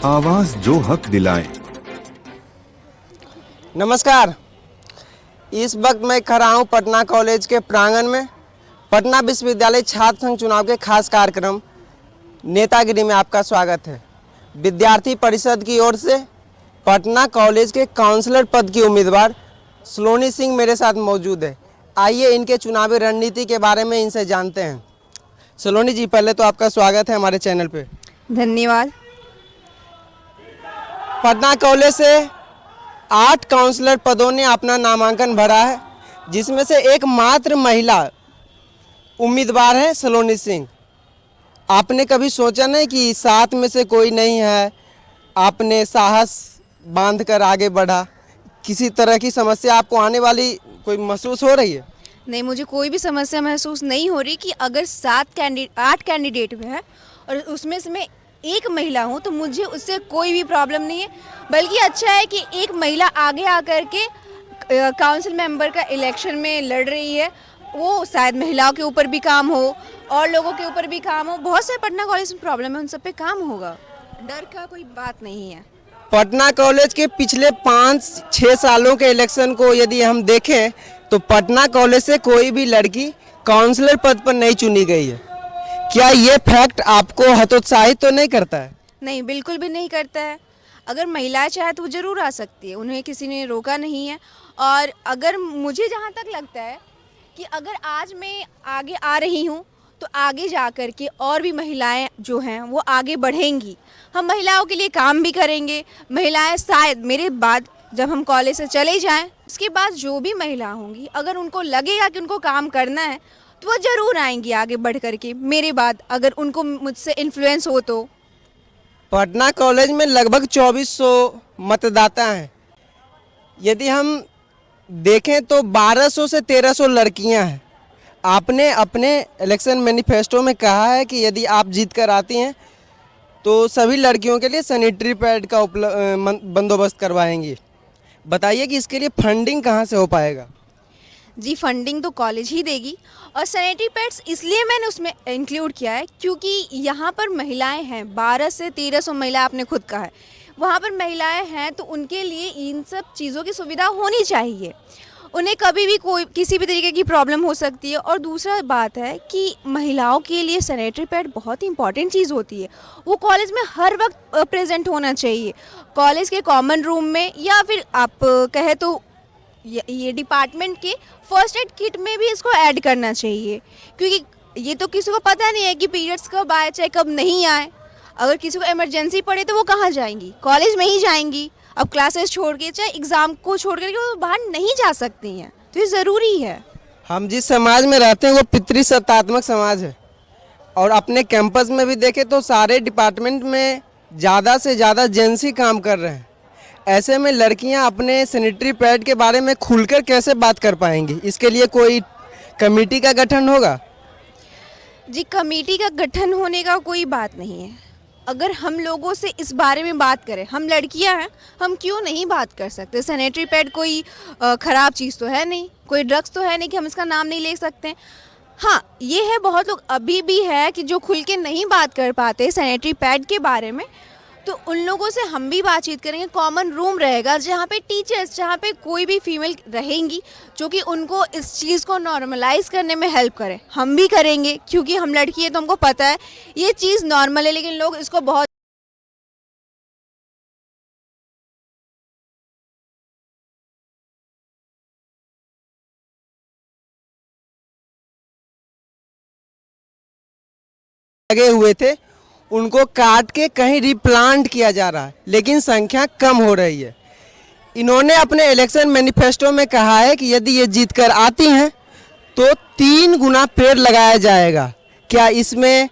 आवाज जो हक दिलाए। नमस्कार। इस वक्त मैं खड़ा हूँ पटना कॉलेज के प्रांगण में। पटना विश्वविद्यालय छात्र संघ चुनाव के खास कार्यक्रम नेतागिरी में आपका स्वागत है। विद्यार्थी परिषद की ओर से पटना कॉलेज के काउंसलर पद की उम्मीदवार सलोनी सिंह मेरे साथ मौजूद है। आइए इनके चुनावी रणनीति के बारे में इनसे जानते हैं। सलोनी जी, पहले तो आपका स्वागत है हमारे चैनल पे। धन्यवाद। पटना कॉलेज से 8 काउंसलर पदों ने अपना नामांकन भरा है, जिसमें से एकमात्र महिला उम्मीदवार है सलोनी सिंह। आपने कभी सोचा नहीं कि 7 में से कोई नहीं है? आपने साहस बांध कर आगे बढ़ा। किसी तरह की समस्या आपको आने वाली कोई महसूस हो रही है? नहीं, मुझे कोई भी समस्या महसूस नहीं हो रही कि अगर 8 कैंडिडेट है और उसमें से मैं एक महिला हूँ तो मुझे उससे कोई भी प्रॉब्लम नहीं है। बल्कि अच्छा है कि एक महिला आगे आकर के काउंसिल मेंबर का इलेक्शन में लड़ रही है। वो शायद महिलाओं के ऊपर भी काम हो और लोगों के ऊपर भी काम हो। बहुत से पटना कॉलेज में प्रॉब्लम है, उन सब पे काम होगा। डर का कोई बात नहीं है। पटना कॉलेज के पिछले 5-6 सालों के इलेक्शन को यदि हम देखें तो पटना कॉलेज से कोई भी लड़की काउंसलर पद पर नहीं चुनी गई है। क्या ये फैक्ट आपको हतोत्साहित तो नहीं करता है? नहीं, बिल्कुल भी नहीं करता है। अगर महिलाएं चाहे तो वो ज़रूर आ सकती है, उन्हें किसी ने रोका नहीं है। और अगर मुझे जहाँ तक लगता है कि अगर आज मैं आगे आ रही हूँ तो आगे जा कर के और भी महिलाएं जो हैं वो आगे बढ़ेंगी। हम महिलाओं के लिए काम भी करेंगे। महिलाएं शायद मेरे बाद जब हम कॉलेज से चले जाएं, उसके बाद जो भी महिला होंगी, अगर उनको लगेगा कि उनको काम करना है तो वो ज़रूर आएंगी आगे बढ़ कर के मेरे बाद, अगर उनको मुझसे इन्फ्लुएंस हो तो। पटना कॉलेज में लगभग 2400 मतदाता हैं। यदि हम देखें तो 1200 से 1300 लड़कियां हैं। आपने अपने इलेक्शन मैनिफेस्टो में कहा है कि यदि आप जीत कर आती हैं तो सभी लड़कियों के लिए सैनिटरी पैड का बंदोबस्त करवाएंगी। बताइए कि इसके लिए फंडिंग कहाँ से हो पाएगा? जी, फंडिंग तो कॉलेज ही देगी। और सैनिटरी पैड्स इसलिए मैंने उसमें इंक्लूड किया है क्योंकि यहाँ पर महिलाएं हैं। 12 से 1300 महिला आपने खुद कहा है, वहाँ पर महिलाएं हैं तो उनके लिए इन सब चीज़ों की सुविधा होनी चाहिए। उन्हें कभी भी कोई किसी भी तरीके की प्रॉब्लम हो सकती है। और दूसरा बात है कि महिलाओं के लिए सैनिटरी पैड बहुत ही इंपॉर्टेंट चीज़ होती है। वो कॉलेज में हर वक्त प्रेजेंट होना चाहिए। कॉलेज के कॉमन रूम में या फिर आप कहे तो ये डिपार्टमेंट के फर्स्ट एड किट में भी इसको ऐड करना चाहिए। क्योंकि ये तो किसी को पता नहीं है कि पीरियड्स कब आए चाहे कब नहीं आए। अगर किसी को इमरजेंसी पड़े तो वो कहाँ जाएंगी? कॉलेज में ही जाएंगी। अब क्लासेस छोड़ के चाहे एग्ज़ाम को छोड़ करके वो बाहर नहीं जा सकती हैं, तो ये ज़रूरी है। हम जिस समाज में रहते हैं वो पितृसत्तात्मक समाज है। और अपने कैंपस में भी देखें तो सारे डिपार्टमेंट में ज़्यादा से ज़्यादा जेंट्स ही काम कर रहे हैं। ऐसे में लड़कियां अपने सैनिटरी पैड के बारे में खुलकर कैसे बात कर पाएंगी? इसके लिए कोई कमेटी का गठन होगा? जी, कमेटी का गठन होने का कोई बात नहीं है। अगर हम लोगों से इस बारे में बात करें, हम लड़कियां हैं, हम क्यों नहीं बात कर सकते? सैनिटरी पैड कोई ख़राब चीज़ तो है नहीं, कोई ड्रग्स तो है नहीं कि हम इसका नाम नहीं ले सकते। हाँ, ये है बहुत लोग अभी भी है कि जो खुल के नहीं बात कर पाते सैनिटरी पैड के बारे में, तो उन लोगों से हम भी बातचीत करेंगे। कॉमन रूम रहेगा जहाँ पे टीचर्स, जहाँ पे कोई भी फीमेल रहेंगी जो कि उनको इस चीज़ को नॉर्मलाइज करने में हेल्प करें। हम भी करेंगे क्योंकि हम लड़की है तो हमको पता है ये चीज़ नॉर्मल है, लेकिन लोग इसको बहुत लगे हुए थे उनको काट के कहीं रिप्लांट किया जा रहा है, लेकिन संख्या कम हो रही है। इन्होंने अपने इलेक्शन मैनिफेस्टो में कहा है कि यदि ये जीत कर आती हैं तो 3 गुना पेड़ लगाया जाएगा। क्या इसमें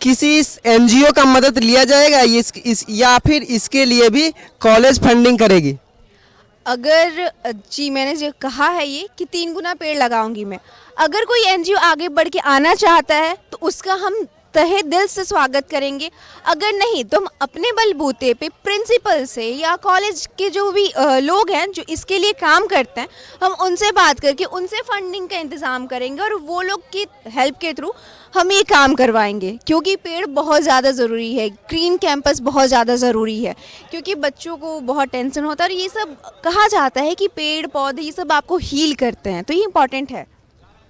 किसी एनजीओ का मदद लिया जाएगा या फिर इसके लिए भी कॉलेज फंडिंग करेगी? अगर जी, मैंने जो कहा है ये कि 3 गुना पेड़ लगाऊंगी मैं। अगर कोई एनजीओ आगे बढ़ के आना चाहता है तो उसका हम तहे दिल से स्वागत करेंगे। अगर नहीं तो हम अपने बलबूते पे प्रिंसिपल से या कॉलेज के जो भी लोग हैं जो इसके लिए काम करते हैं, हम उनसे बात करके उनसे फंडिंग का इंतज़ाम करेंगे और वो लोग की हेल्प के थ्रू हम ये काम करवाएंगे। क्योंकि पेड़ बहुत ज़्यादा ज़रूरी है, ग्रीन कैंपस बहुत ज़्यादा ज़रूरी है, क्योंकि बच्चों को बहुत टेंशन होता है और ये सब कहा जाता है कि पेड़ पौधे ये सब आपको हील करते हैं, तो ये इम्पॉर्टेंट है।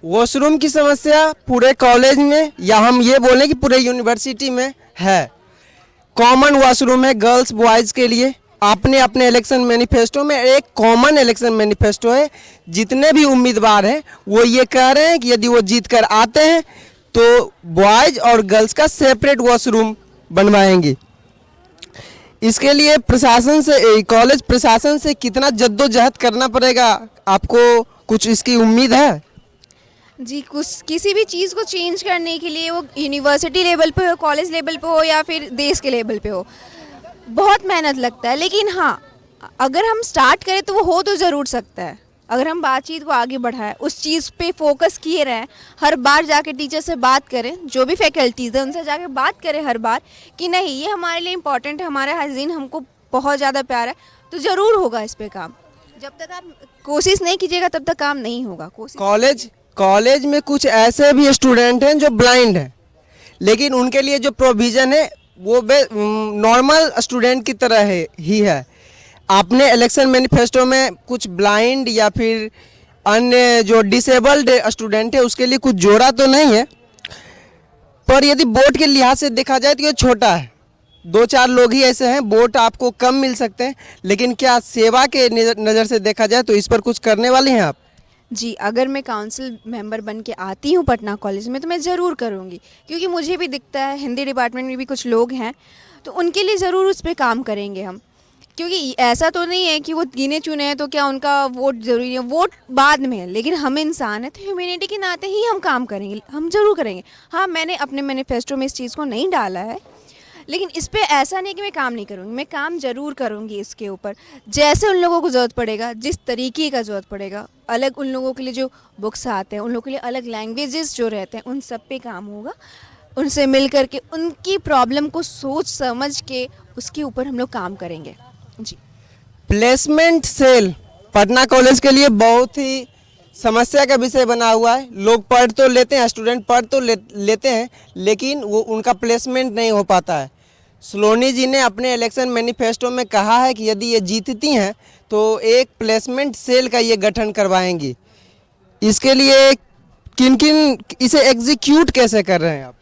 वॉशरूम की समस्या पूरे कॉलेज में या हम ये बोलें कि पूरे यूनिवर्सिटी में है। कॉमन वॉशरूम है गर्ल्स बॉयज़ के लिए। आपने अपने इलेक्शन मैनिफेस्टो में एक कॉमन इलेक्शन मैनिफेस्टो है, जितने भी उम्मीदवार हैं वो ये कह रहे हैं कि यदि वो जीत कर आते हैं तो बॉयज़ और गर्ल्स का सेपरेट वॉशरूम बनवाएंगे। इसके लिए प्रशासन से, कॉलेज प्रशासन से कितना जद्दोजहद करना पड़ेगा, आपको कुछ इसकी उम्मीद है? जी, कुछ किसी भी चीज़ को चेंज करने के लिए वो यूनिवर्सिटी लेवल पे हो, कॉलेज लेवल पे हो या फिर देश के लेवल पे हो, बहुत मेहनत लगता है। लेकिन हाँ, अगर हम स्टार्ट करें तो वो हो तो ज़रूर सकता है। अगर हम बातचीत को आगे बढ़ाएं, उस चीज़ पे फोकस किए रहें, हर बार जाके टीचर से बात करें, जो भी फैकल्टीज़ हैं उनसे जाके बात करें हर बार कि नहीं ये हमारे लिए इम्पोर्टेंट है, हमारा हाइजीन हमको बहुत ज़्यादा प्यारा है, तो ज़रूर होगा इस पे काम। जब तक आप कोशिश नहीं कीजिएगा तब तक काम नहीं होगा। कोशिश कॉलेज में कुछ ऐसे भी स्टूडेंट हैं जो ब्लाइंड हैं, लेकिन उनके लिए जो प्रोविज़न है वो नॉर्मल स्टूडेंट की तरह ही है। आपने इलेक्शन मैनिफेस्टो में कुछ ब्लाइंड या फिर अन्य जो डिसेबल्ड स्टूडेंट है उसके लिए कुछ जोड़ा तो नहीं है, पर यदि वोट के लिहाज से देखा जाए तो ये छोटा है। 2-4 लोग ही ऐसे हैं, वोट आपको कम मिल सकते हैं, लेकिन क्या सेवा के नज़र से देखा जाए तो इस पर कुछ करने वाले हैं आप? जी, अगर मैं काउंसिल मेंबर बन के आती हूँ पटना कॉलेज में तो मैं ज़रूर करूँगी, क्योंकि मुझे भी दिखता है हिंदी डिपार्टमेंट में भी कुछ लोग हैं तो उनके लिए ज़रूर उस पर काम करेंगे हम। क्योंकि ऐसा तो नहीं है कि वो गिने चुने हैं तो क्या उनका वोट ज़रूरी है, वोट बाद में है, लेकिन हम इंसान हैं तो ह्यूमैनिटी के नाते ही हम काम करेंगे, हम ज़रूर करेंगे। हाँ, मैंने अपने मैनिफेस्टो में इस चीज़ को नहीं डाला है, लेकिन इस पे ऐसा नहीं कि मैं काम नहीं करूँगी, मैं काम ज़रूर करूँगी इसके ऊपर। जैसे उन लोगों को ज़रूरत पड़ेगा, जिस तरीके का ज़रूरत पड़ेगा, अलग उन लोगों के लिए जो बुक्स आते हैं, उन लोगों के लिए अलग लैंग्वेजेस जो रहते हैं, उन सब पे काम होगा। उनसे मिल करके उनकी प्रॉब्लम को सोच समझ के उसके ऊपर हम लोग काम करेंगे। जी, प्लेसमेंट सेल पटना कॉलेज के लिए बहुत ही समस्या का विषय बना हुआ है। लोग पढ़ तो लेते हैं, स्टूडेंट पढ़ तो लेते हैं, लेकिन वो उनका प्लेसमेंट नहीं हो पाता है। सलोनी जी ने अपने इलेक्शन मैनिफेस्टो में कहा है कि यदि ये जीतती हैं तो एक प्लेसमेंट सेल का ये गठन करवाएंगी। इसके लिए किन किन इसे एग्जीक्यूट कैसे कर रहे हैं आप?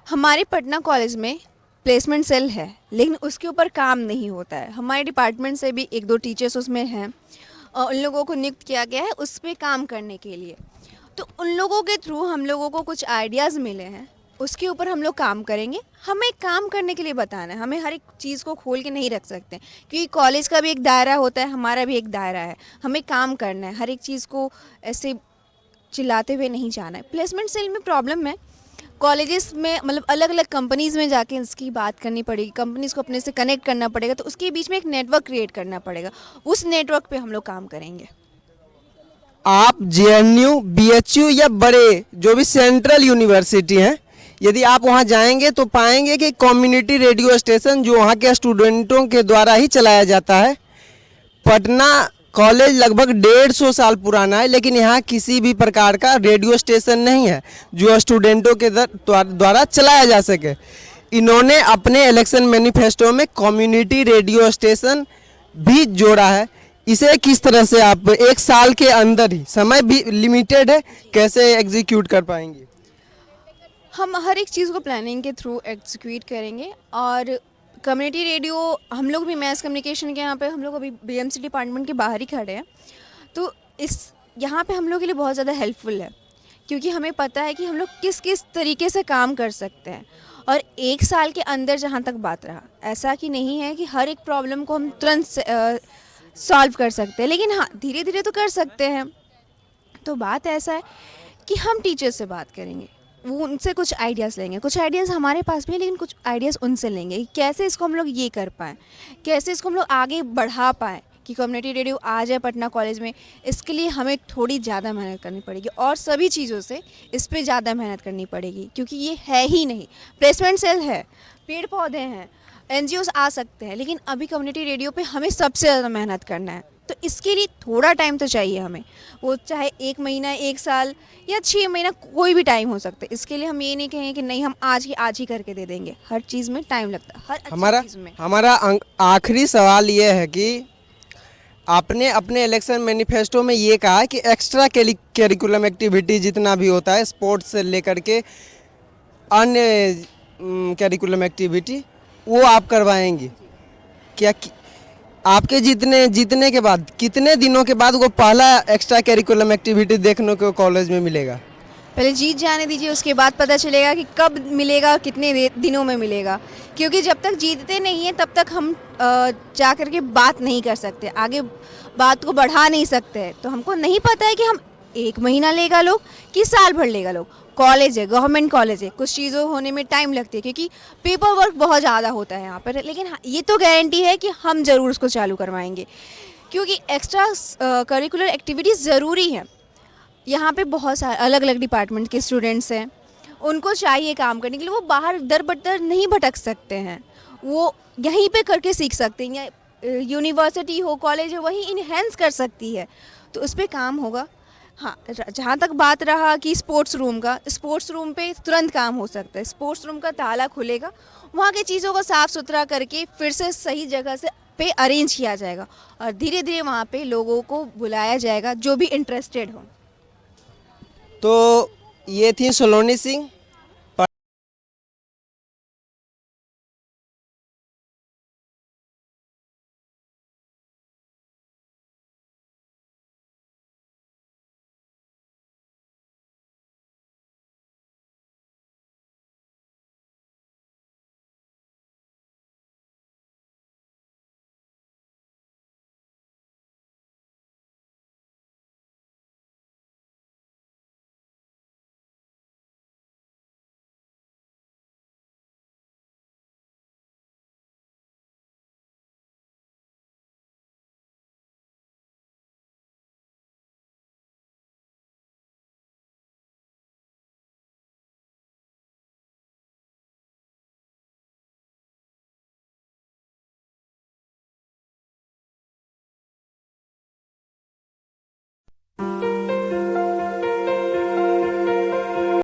हमारे पटना कॉलेज में प्लेसमेंट सेल है, लेकिन उसके ऊपर काम नहीं होता है। हमारे डिपार्टमेंट से भी 1-2 टीचर्स उसमें हैं और उन लोगों को नियुक्त किया गया है उस पर काम करने के लिए। तो उन लोगों के थ्रू हम लोगों को कुछ आइडियाज़ मिले हैं, उसके ऊपर हम लोग काम करेंगे। हमें काम करने के लिए बताना है, हमें हर एक चीज़ को खोल के नहीं रख सकते, क्योंकि कॉलेज का भी एक दायरा होता है, हमारा भी एक दायरा है, हमें काम करना है, हर एक चीज़ को ऐसे चिल्लाते हुए नहीं जाना है। प्लेसमेंट सेल में प्रॉब्लम है, कॉलेजेस में मतलब अलग अलग कंपनीज़ में जाके इसकी बात करनी पड़ेगी, कंपनीज़ को अपने से कनेक्ट करना पड़ेगा, तो उसके बीच में एक नेटवर्क क्रिएट करना पड़ेगा, उस नेटवर्क पे हम लोग काम करेंगे। आप जेएनयू, बीएचयू या बड़े जो भी सेंट्रल यूनिवर्सिटी हैं, यदि आप वहां जाएंगे तो पाएंगे कि कम्युनिटी रेडियो स्टेशन जो वहां के स्टूडेंटों के द्वारा ही चलाया जाता है। पटना कॉलेज लगभग 150 साल पुराना है, लेकिन यहाँ किसी भी प्रकार का रेडियो स्टेशन नहीं है जो स्टूडेंटों के द्वारा चलाया जा सके। इन्होंने अपने इलेक्शन मैनिफेस्टो में कम्युनिटी रेडियो स्टेशन भी जोड़ा है। इसे किस तरह से आप 1 साल के अंदर ही, समय भी लिमिटेड है, कैसे एग्जीक्यूट कर पाएंगे? हम हर एक चीज़ को प्लानिंग के थ्रू एग्जीक्यूट करेंगे। और कम्युनिटी रेडियो हम लोग भी मैस कम्युनिकेशन के यहाँ पे हम लोग अभी बीएमसी डिपार्टमेंट के बाहर ही खड़े हैं, तो इस यहाँ पे हम लोग के लिए बहुत ज़्यादा हेल्पफुल है, क्योंकि हमें पता है कि हम लोग किस किस तरीके से काम कर सकते हैं। और 1 साल के अंदर जहाँ तक बात रहा, ऐसा कि नहीं है कि हर एक प्रॉब्लम को हम तुरंत सॉल्व कर सकते हैं, लेकिन हाँ धीरे धीरे तो कर सकते हैं। तो बात ऐसा है कि हम टीचर से बात करेंगे, वो उनसे कुछ आइडियाज़ लेंगे, कुछ आइडियाज़ हमारे पास भी है, लेकिन कुछ आइडियाज़ उनसे लेंगे कि कैसे इसको हम लोग ये कर पाएँ, कैसे इसको हम लोग आगे बढ़ा पाएँ, कि कम्युनिटी रेडियो आ जाए पटना कॉलेज में, इसके लिए हमें थोड़ी ज़्यादा मेहनत करनी पड़ेगी और सभी चीज़ों से इस पर ज़्यादा मेहनत करनी पड़ेगी, क्योंकि ये है ही नहीं। प्लेसमेंट सेल है, पेड़ पौधे हैं, एनजीओस आ सकते हैं, लेकिन अभी कम्युनिटी रेडियो पे हमें सबसे ज़्यादा मेहनत करना है। तो इसके लिए थोड़ा टाइम तो चाहिए हमें, वो चाहे 1 महीना, 1 साल या 6 महीना, कोई भी टाइम हो सकता है। इसके लिए हम ये नहीं कहेंगे कि नहीं हम आज ही करके दे देंगे। हर चीज़ में टाइम लगता है, हर अच्छी चीज़ में। हमारा आखिरी सवाल ये है कि आपने अपने इलेक्शन मैनिफेस्टो में ये कहा कि एक्स्ट्रा करिकुलम एक्टिविटी जितना भी होता है, स्पोर्ट्स से लेकर के अन्य करिकुलम एक्टिविटी, वो आप करवाएंगी क्या? आपके जीतने के बाद कितने दिनों के बाद वो पहला एक्स्ट्रा करिकुलम एक्टिविटी देखने को कॉलेज में मिलेगा? पहले जीत जाने दीजिए, उसके बाद पता चलेगा कि कब मिलेगा, कितने दिनों में मिलेगा। क्योंकि जब तक जीतते नहीं हैं तब तक हम जा कर के बात नहीं कर सकते, आगे बात को बढ़ा नहीं सकते। तो हमको नहीं पता है कि हम 1 महीना लेगा लोग कि साल भर लेगा लोग। कॉलेज है, गवर्नमेंट कॉलेज है, कुछ चीज़ों होने में टाइम लगती है क्योंकि पेपर वर्क बहुत ज़्यादा होता है यहाँ पर। लेकिन हाँ, ये तो गारंटी है कि हम ज़रूर उसको चालू करवाएंगे, क्योंकि एक्स्ट्रा करिकुलर एक्टिविटीज़ ज़रूरी है। यहाँ पे बहुत सारे अलग अलग डिपार्टमेंट के स्टूडेंट्स हैं, उनको चाहिए काम करने के लिए। वो बाहर दर बदर नहीं भटक सकते हैं, वो यहीं पे करके सीख सकते हैं, या यूनिवर्सिटी हो, कॉलेज हो, वहीं इन्हेंस कर सकती है, तो उस पर काम होगा। हाँ, जहाँ तक बात रहा कि स्पोर्ट्स रूम का, स्पोर्ट्स रूम पे तुरंत काम हो सकता है। स्पोर्ट्स रूम का ताला खुलेगा, वहाँ की चीज़ों को साफ़ सुथरा करके फिर से सही जगह से पे अरेंज किया जाएगा और धीरे धीरे वहाँ पे लोगों को बुलाया जाएगा जो भी इंटरेस्टेड हो। तो ये थी सलोनी सिंह,